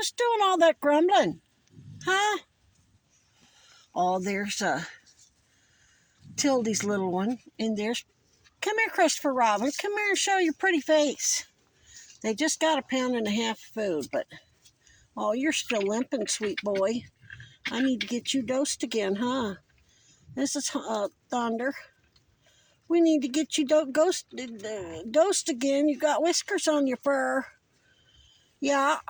Who's doing all that grumbling? Huh? Oh, there's Tildy's little one. And there's... Come here, Christopher Robin. Come here and show your pretty face. They just got 1.5 pounds of food, but... Oh, you're still limping, sweet boy. I need to get you dosed again, huh? This is Thunder. We need to get you dosed again. You got whiskers on your fur. Yeah.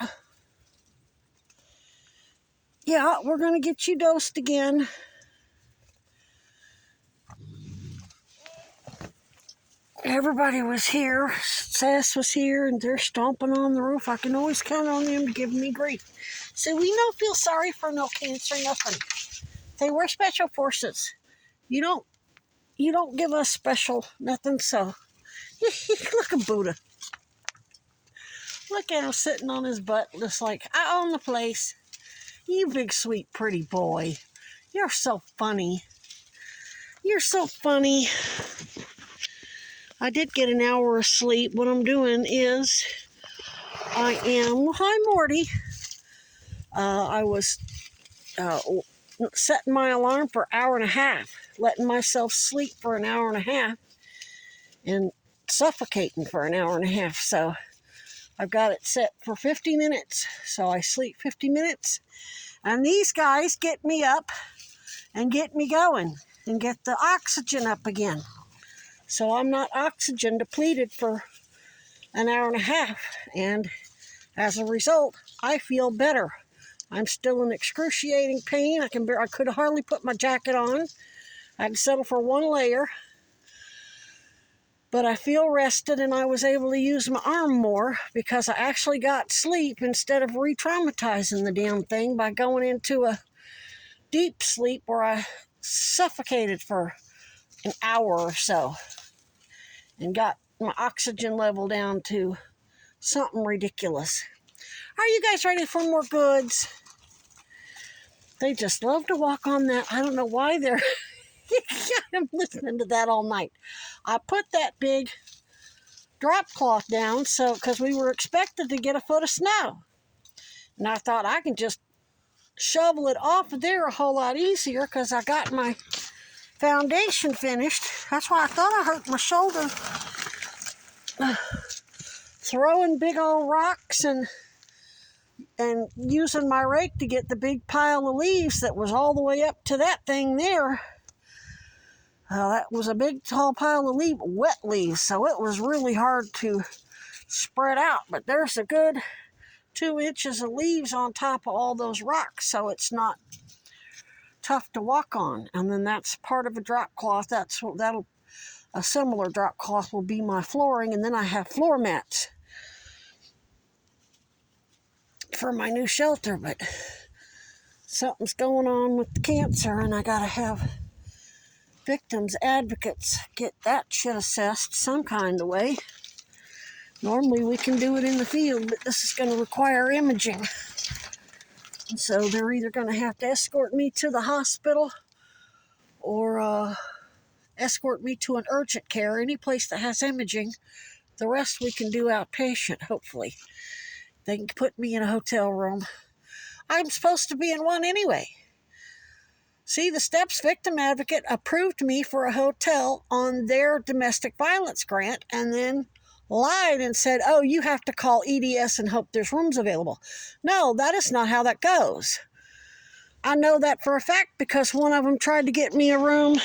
Yeah, we're going to get you dosed again. Everybody was here. Sass was here, and they're stomping on the roof. I can always count on them to give me grief. So we don't feel sorry for no cancer, nothing. They were special forces. You don't give us special nothing, so... Look at Buddha. Look at him sitting on his butt, just like, I own the place. You big, sweet, pretty boy. You're so funny. You're so funny. I did get an hour of sleep. What I'm doing is hi, Morty. I was setting my alarm for 1.5 hours, letting myself sleep for 1.5 hours, and suffocating for 1.5 hours. So I've got it set for 50 minutes. So I sleep 50 minutes. And these guys get me up and get me going and get the oxygen up again. So I'm not oxygen depleted for 1.5 hours. And as a result, I feel better. I'm still in excruciating pain. I could hardly put my jacket on. I had to settle for 1 layer. But I feel rested, and I was able to use my arm more because I actually got sleep instead of re-traumatizing the damn thing by going into a deep sleep where I suffocated for 1 hour or so and got my oxygen level down to something ridiculous. Are you guys ready for more goods? They just love to walk on that. I don't know why they're... I'm listening to that all night. I put that big drop cloth down because we were expected to get 1 foot of snow. And I thought I can just shovel it off of there a whole lot easier because I got my foundation finished. That's why I thought I hurt my shoulder. Throwing big old rocks and using my rake to get the big pile of leaves that was all the way up to that thing there. That was a big tall pile of wet leaves, so it was really hard to spread out. But there's a good 2 inches of leaves on top of all those rocks, so it's not tough to walk on. And then that's part of a drop cloth. A similar drop cloth will be my flooring, and then I have floor mats for my new shelter. But something's going on with the cancer, and I gotta have victims advocates get that shit assessed some kind of way. Normally we can do it in the field, but this is going to require imaging. And so they're either going to have to escort me to the hospital or escort me to an urgent care, any place that has imaging. The rest we can do outpatient, hopefully. They can put me in a hotel room. I'm supposed to be in one anyway. See, the STEPS victim advocate approved me for a hotel on their domestic violence grant and then lied and said, oh, you have to call EDS and hope there's rooms available. No, that is not how that goes. I know that for a fact because one of them tried to get me a room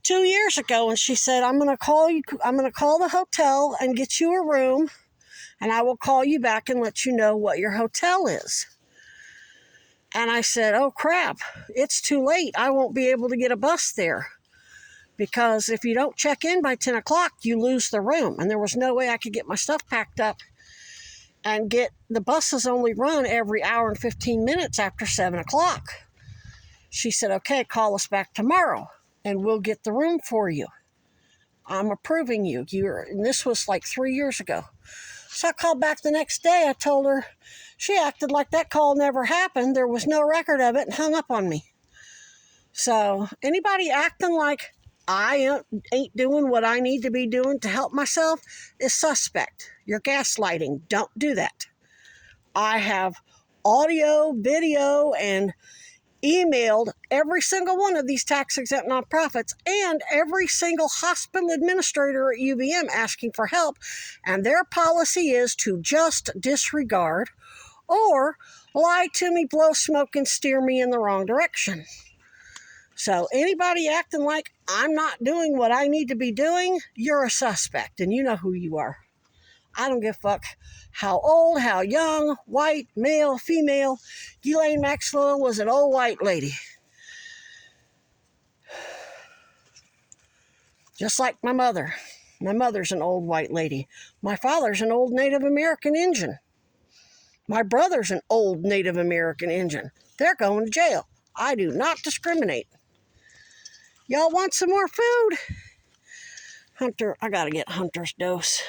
2 years ago, and she said, I'm going to call the hotel and get you a room, and I will call you back and let you know what your hotel is. And I said, oh, crap, it's too late. I won't be able to get a bus there because if you don't check in by 10 o'clock, you lose the room. And there was no way I could get my stuff packed up and the buses only run every hour and 15 minutes after 7 o'clock. She said, okay, call us back tomorrow and we'll get the room for you. I'm approving you. And this was like 3 years ago. So I called back the next day. I told her. She acted like that call never happened. There was no record of it and hung up on me. So anybody acting like I ain't doing what I need to be doing to help myself is suspect. You're gaslighting. Don't do that. I have audio, video, and emailed every single one of these tax-exempt nonprofits and every single hospital administrator at UVM asking for help, and their policy is to just disregard or lie to me, blow smoke, and steer me in the wrong direction. So anybody acting like I'm not doing what I need to be doing, you're a suspect, and you know who you are. I don't give a fuck how old, how young, white, male, female. Ghislaine Maxwell was an old white lady. Just like my mother. My mother's an old white lady. My father's an old Native American Indian. My brother's an old Native American Indian. They're going to jail. I do not discriminate. Y'all want some more food? Hunter, I gotta get Hunter's dose.